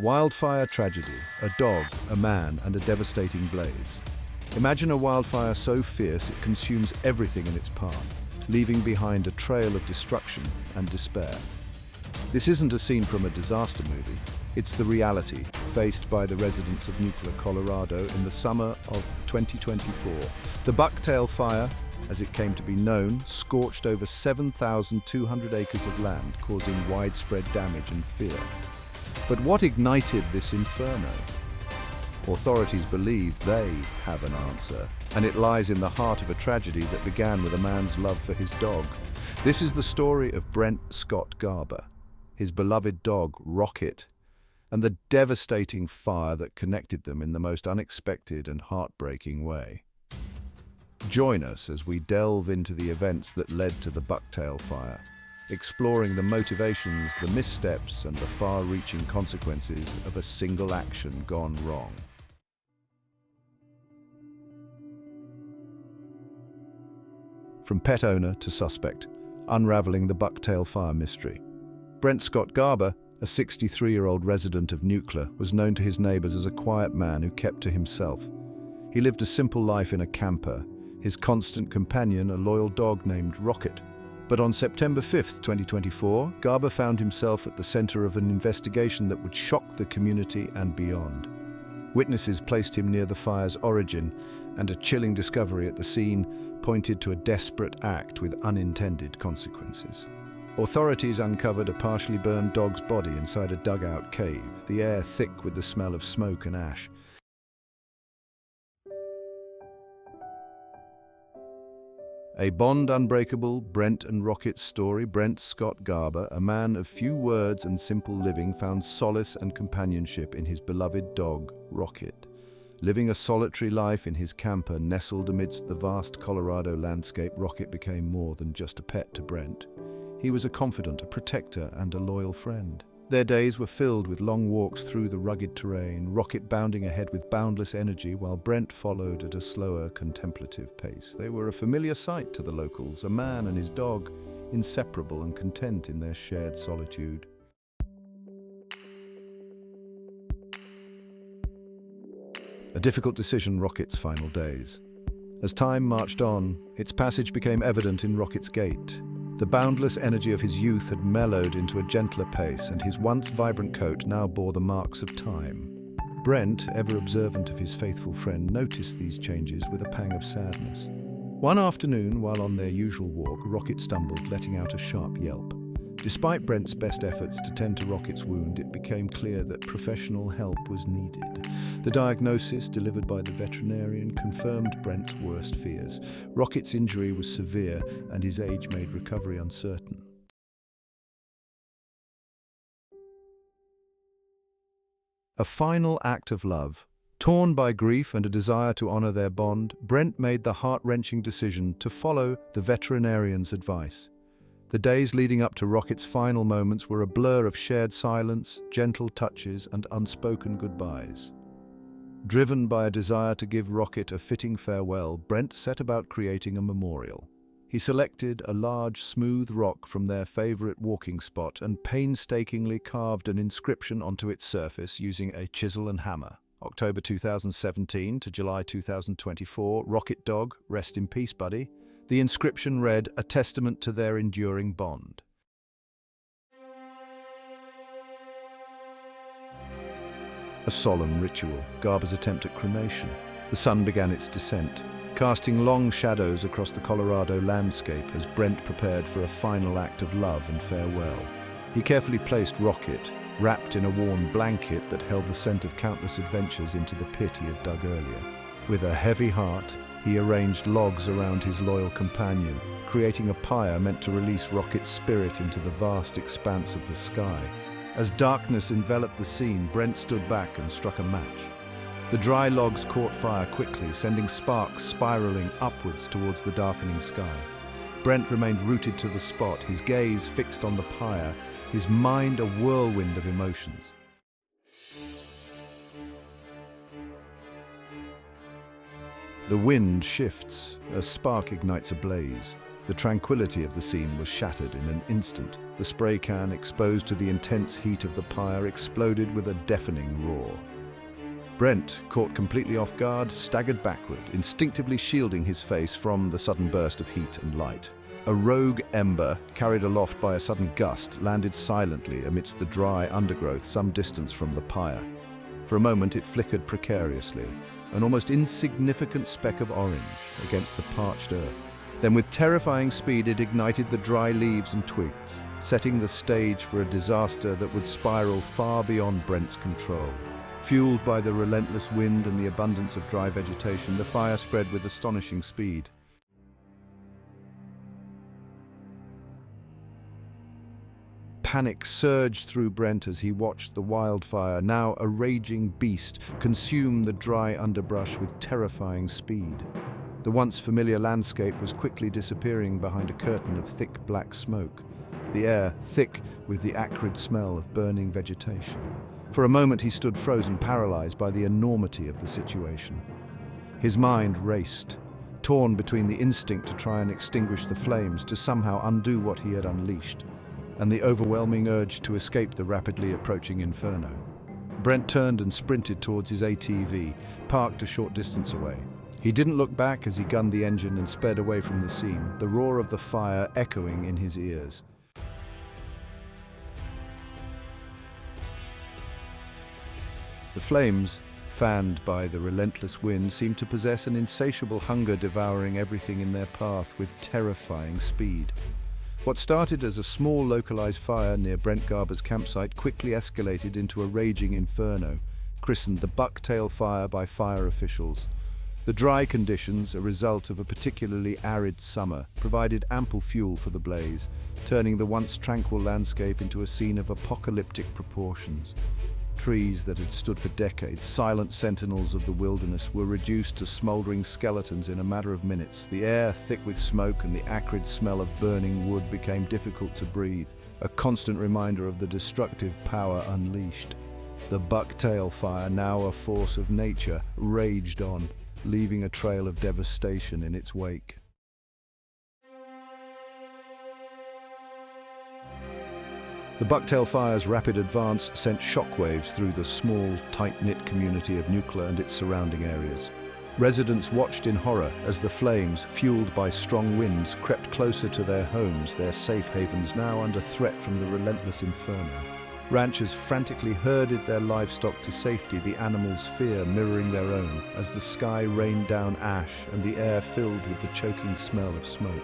Wildfire tragedy, a dog, a man, and a devastating blaze. Imagine a wildfire so fierce it consumes everything in its path, leaving behind a trail of destruction and despair. This isn't a scene from a disaster movie, it's the reality faced by the residents of Nucla, Colorado in the summer of 2024. The Bucktail Fire, as it came to be known, scorched over 7,200 acres of land, causing widespread damage and fear. But what ignited this inferno? Authorities believe they have an answer, and it lies in the heart of a tragedy that began with a man's love for his dog. This is the story of Brent Scott Garber, his beloved dog, Rocket, and the devastating fire that connected them in the most unexpected and heartbreaking way. Join us as we delve into the events that led to the Bucktail Fire, exploring the motivations, the missteps, and the far-reaching consequences of a single action gone wrong. From pet owner to suspect, unraveling the Bucktail Fire mystery. Brent Scott Garber, a 63-year-old resident of Nucla, was known to his neighbors as a quiet man who kept to himself. He lived a simple life in a camper, his constant companion a loyal dog named Rocket. But on September 5th, 2024, Garber found himself at the center of an investigation that would shock the community and beyond. Witnesses placed him near the fire's origin, and a chilling discovery at the scene pointed to a desperate act with unintended consequences. Authorities uncovered a partially burned dog's body inside a dugout cave, the air thick with the smell of smoke and ash. A bond unbreakable, Brent and Rocket's story. Brent Scott Garber, a man of few words and simple living, found solace and companionship in his beloved dog, Rocket. Living a solitary life in his camper nestled amidst the vast Colorado landscape, Rocket became more than just a pet to Brent. He was a confidant, a protector, and a loyal friend. Their days were filled with long walks through the rugged terrain, Rocket bounding ahead with boundless energy, while Brent followed at a slower, contemplative pace. They were a familiar sight to the locals, a man and his dog, inseparable and content in their shared solitude. A difficult decision, Rocket's final days. As time marched on, its passage became evident in Rocket's gait. The boundless energy of his youth had mellowed into a gentler pace, and his once vibrant coat now bore the marks of time. Brent, ever observant of his faithful friend, noticed these changes with a pang of sadness. One afternoon, while on their usual walk, Rocket stumbled, letting out a sharp yelp. Despite Brent's best efforts to tend to Rocket's wound, it became clear that professional help was needed. The diagnosis, delivered by the veterinarian, confirmed Brent's worst fears. Rocket's injury was severe, and his age made recovery uncertain. A final act of love. Torn by grief and a desire to honor their bond, Brent made the heart-wrenching decision to follow the veterinarian's advice. The days leading up to Rocket's final moments were a blur of shared silence, gentle touches, and unspoken goodbyes. Driven by a desire to give Rocket a fitting farewell, Brent set about creating a memorial. He selected a large, smooth rock from their favorite walking spot and painstakingly carved an inscription onto its surface using a chisel and hammer. October 2017 to July 2024, Rocket Dog, rest in peace, buddy. The inscription read, "A testament to their enduring bond." A solemn ritual, Garber's attempt at cremation. The sun began its descent, casting long shadows across the Colorado landscape as Brent prepared for a final act of love and farewell. He carefully placed Rocket, wrapped in a warm blanket that held the scent of countless adventures, into the pit he had dug earlier. With a heavy heart, he arranged logs around his loyal companion, creating a pyre meant to release Rocket's spirit into the vast expanse of the sky. As darkness enveloped the scene, Brent stood back and struck a match. The dry logs caught fire quickly, sending sparks spiraling upwards towards the darkening sky. Brent remained rooted to the spot, his gaze fixed on the pyre, his mind a whirlwind of emotions. The wind shifts, a spark ignites a blaze. The tranquility of the scene was shattered in an instant. The spray can, exposed to the intense heat of the pyre, exploded with a deafening roar. Brent, caught completely off guard, staggered backward, instinctively shielding his face from the sudden burst of heat and light. A rogue ember, carried aloft by a sudden gust, landed silently amidst the dry undergrowth some distance from the pyre. For a moment it flickered precariously, an almost insignificant speck of orange against the parched earth. Then with terrifying speed it ignited the dry leaves and twigs, setting the stage for a disaster that would spiral far beyond Brent's control. Fueled by the relentless wind and the abundance of dry vegetation, the fire spread with astonishing speed. Panic surged through Brent as he watched the wildfire, now a raging beast, consume the dry underbrush with terrifying speed. The once familiar landscape was quickly disappearing behind a curtain of thick black smoke, the air thick with the acrid smell of burning vegetation. For a moment he stood frozen, paralyzed by the enormity of the situation. His mind raced, torn between the instinct to try and extinguish the flames, to somehow undo what he had unleashed, and the overwhelming urge to escape the rapidly approaching inferno. Brent turned and sprinted towards his ATV, parked a short distance away. He didn't look back as he gunned the engine and sped away from the scene, the roar of the fire echoing in his ears. The flames, fanned by the relentless wind, seemed to possess an insatiable hunger, devouring everything in their path with terrifying speed. What started as a small localized fire near Brent Garber's campsite quickly escalated into a raging inferno, christened the Bucktail Fire by fire officials. The dry conditions, a result of a particularly arid summer, provided ample fuel for the blaze, turning the once tranquil landscape into a scene of apocalyptic proportions. Trees that had stood for decades, silent sentinels of the wilderness, were reduced to smoldering skeletons in a matter of minutes. The air, thick with smoke, and the acrid smell of burning wood became difficult to breathe, a constant reminder of the destructive power unleashed. The Bucktail Fire, now a force of nature, raged on, leaving a trail of devastation in its wake. The Bucktail Fire's rapid advance sent shockwaves through the small, tight-knit community of Nucla and its surrounding areas. Residents watched in horror as the flames, fueled by strong winds, crept closer to their homes, their safe havens now under threat from the relentless inferno. Ranchers frantically herded their livestock to safety, the animals' fear mirroring their own, as the sky rained down ash and the air filled with the choking smell of smoke.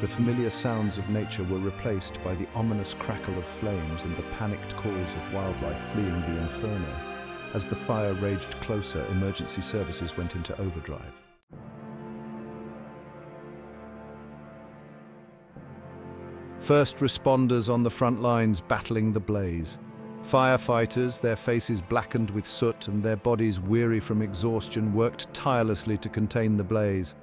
The familiar sounds of nature were replaced by the ominous crackle of flames and the panicked calls of wildlife fleeing the inferno. As the fire raged closer, emergency services went into overdrive. First responders on the front lines battling the blaze. Firefighters, their faces blackened with soot and their bodies weary from exhaustion, worked tirelessly to contain the blaze.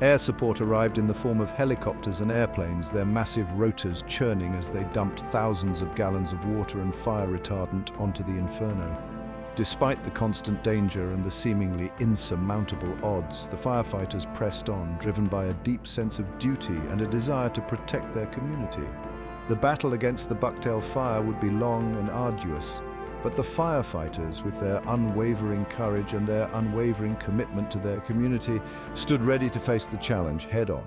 Air support arrived in the form of helicopters and airplanes, their massive rotors churning as they dumped thousands of gallons of water and fire retardant onto the inferno. Despite the constant danger and the seemingly insurmountable odds, the firefighters pressed on, driven by a deep sense of duty and a desire to protect their community. The battle against the Bucktail Fire would be long and arduous, but the firefighters, with their unwavering courage and their unwavering commitment to their community, stood ready to face the challenge head-on.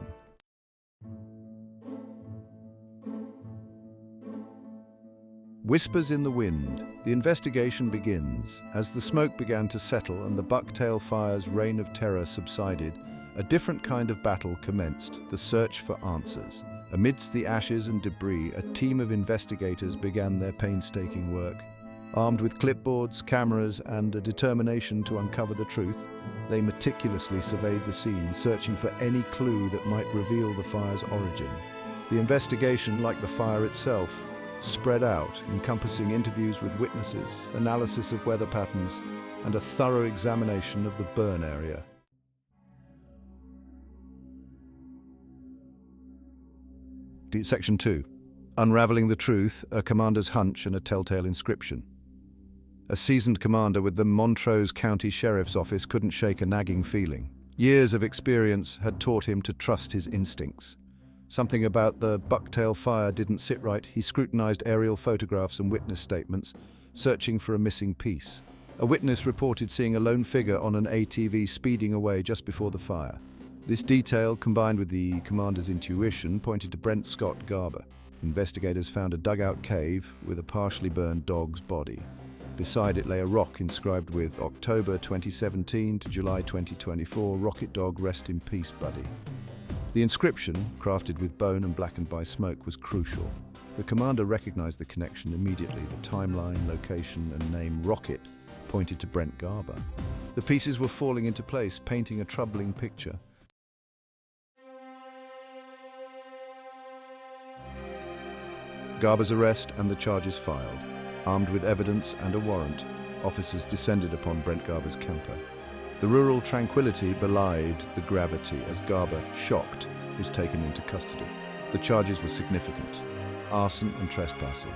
Whispers in the wind. The investigation begins. As the smoke began to settle and the Bucktail Fire's reign of terror subsided, a different kind of battle commenced, the search for answers. Amidst the ashes and debris, a team of investigators began their painstaking work. Armed with clipboards, cameras, and a determination to uncover the truth, they meticulously surveyed the scene, searching for any clue that might reveal the fire's origin. The investigation, like the fire itself, spread out, encompassing interviews with witnesses, analysis of weather patterns, and a thorough examination of the burn area. Section 2. Unraveling the truth, a commander's hunch and a telltale inscription. A seasoned commander with the Montrose County Sheriff's Office couldn't shake a nagging feeling. Years of experience had taught him to trust his instincts. Something about the Bucktail Fire didn't sit right. He scrutinized aerial photographs and witness statements, searching for a missing piece. A witness reported seeing a lone figure on an ATV speeding away just before the fire. This detail, combined with the commander's intuition, pointed to Brent Scott Garber. Investigators found a dugout cave with a partially burned dog's body. Beside it lay a rock inscribed with October 2017 to July 2024, Rocket Dog, rest in peace, buddy. The inscription, crafted with bone and blackened by smoke, was crucial. The commander recognized the connection immediately. The timeline, location, and name Rocket pointed to Brent Garber. The pieces were falling into place, painting a troubling picture. Garber's arrest and the charges filed. Armed with evidence and a warrant, officers descended upon Brent Garber's camper. The rural tranquility belied the gravity as Garber, shocked, was taken into custody. The charges were significant: arson and trespassing.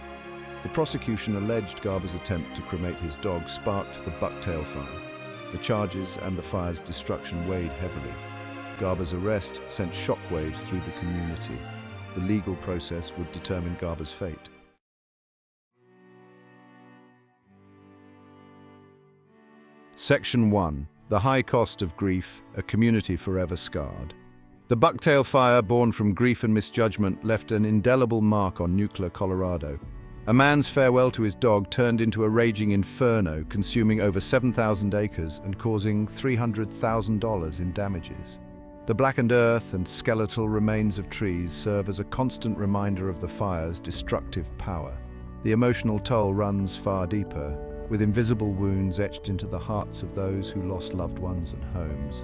The prosecution alleged Garber's attempt to cremate his dog sparked the Bucktail Fire. The charges and the fire's destruction weighed heavily. Garber's arrest sent shockwaves through the community. The legal process would determine Garber's fate. Section 1. The High Cost of Grief, a Community Forever Scarred. The Bucktail Fire, born from grief and misjudgment, left an indelible mark on Nucla, Colorado. A man's farewell to his dog turned into a raging inferno, consuming over 7,000 acres and causing $300,000 in damages. The blackened earth and skeletal remains of trees serve as a constant reminder of the fire's destructive power. The emotional toll runs far deeper, with invisible wounds etched into the hearts of those who lost loved ones and homes.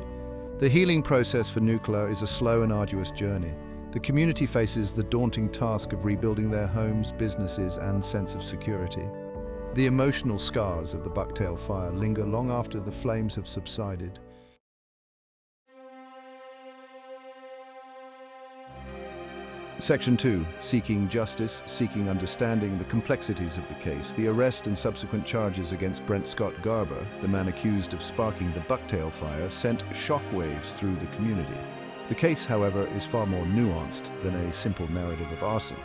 The healing process for Nucla is a slow and arduous journey. The community faces the daunting task of rebuilding their homes, businesses, and sense of security. The emotional scars of the Bucktail Fire linger long after the flames have subsided. Section 2. Seeking justice, seeking understanding the complexities of the case. The arrest and subsequent charges against Brent Scott Garber, the man accused of sparking the Bucktail Fire, sent shockwaves through the community. The case, however, is far more nuanced than a simple narrative of arson.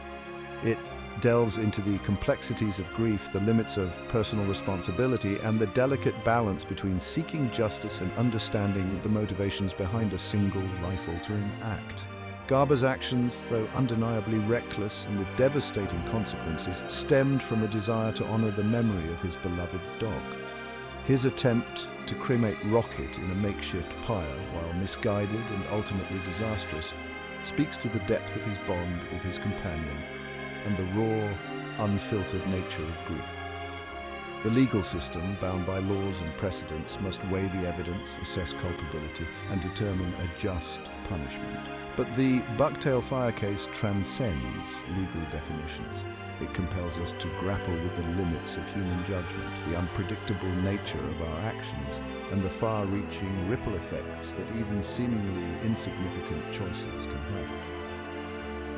It delves into the complexities of grief, the limits of personal responsibility, and the delicate balance between seeking justice and understanding the motivations behind a single life-altering act. Garber's actions, though undeniably reckless and with devastating consequences, stemmed from a desire to honor the memory of his beloved dog. His attempt to cremate Rocket in a makeshift pyre, while misguided and ultimately disastrous, speaks to the depth of his bond with his companion and the raw, unfiltered nature of grief. The legal system, bound by laws and precedents, must weigh the evidence, assess culpability, and determine a just punishment. But the Bucktail Fire case transcends legal definitions. It compels us to grapple with the limits of human judgment, the unpredictable nature of our actions, and the far-reaching ripple effects that even seemingly insignificant choices can have.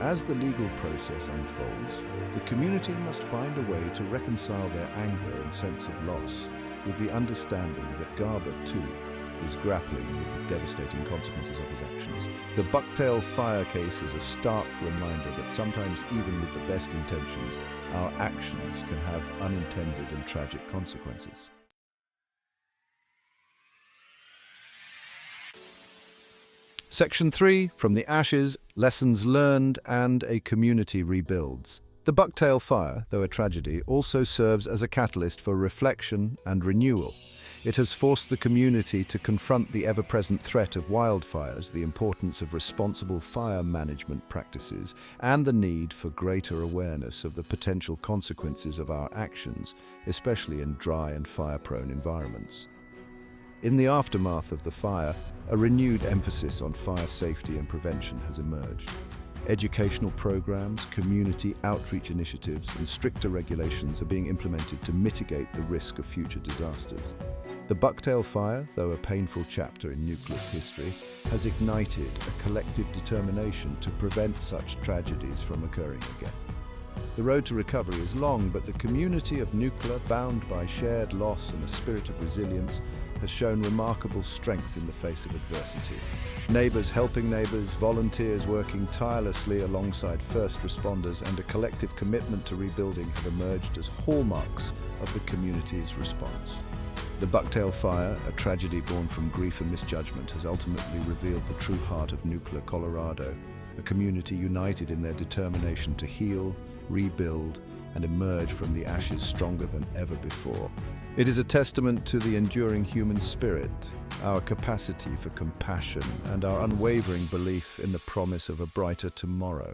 As the legal process unfolds, the community must find a way to reconcile their anger and sense of loss with the understanding that Garber, too, is grappling with the devastating consequences of his actions. The Bucktail Fire case is a stark reminder that sometimes, even with the best intentions, our actions can have unintended and tragic consequences. Section 3. From the Ashes, Lessons Learned and a Community Rebuilds. The Bucktail Fire, though a tragedy, also serves as a catalyst for reflection and renewal. It has forced the community to confront the ever-present threat of wildfires, the importance of responsible fire management practices, and the need for greater awareness of the potential consequences of our actions, especially in dry and fire-prone environments. In the aftermath of the fire, a renewed emphasis on fire safety and prevention has emerged. Educational programs, community outreach initiatives, and stricter regulations are being implemented to mitigate the risk of future disasters. The Bucktail Fire, though a painful chapter in Nucla's history, has ignited a collective determination to prevent such tragedies from occurring again. The road to recovery is long, but the community of Nucla, bound by shared loss and a spirit of resilience, has shown remarkable strength in the face of adversity. Neighbours helping neighbours, volunteers working tirelessly alongside first responders, and a collective commitment to rebuilding have emerged as hallmarks of the community's response. The Bucktail Fire, a tragedy born from grief and misjudgment, has ultimately revealed the true heart of Nucla, Colorado, a community united in their determination to heal, rebuild, and emerge from the ashes stronger than ever before. It is a testament to the enduring human spirit, our capacity for compassion, and our unwavering belief in the promise of a brighter tomorrow.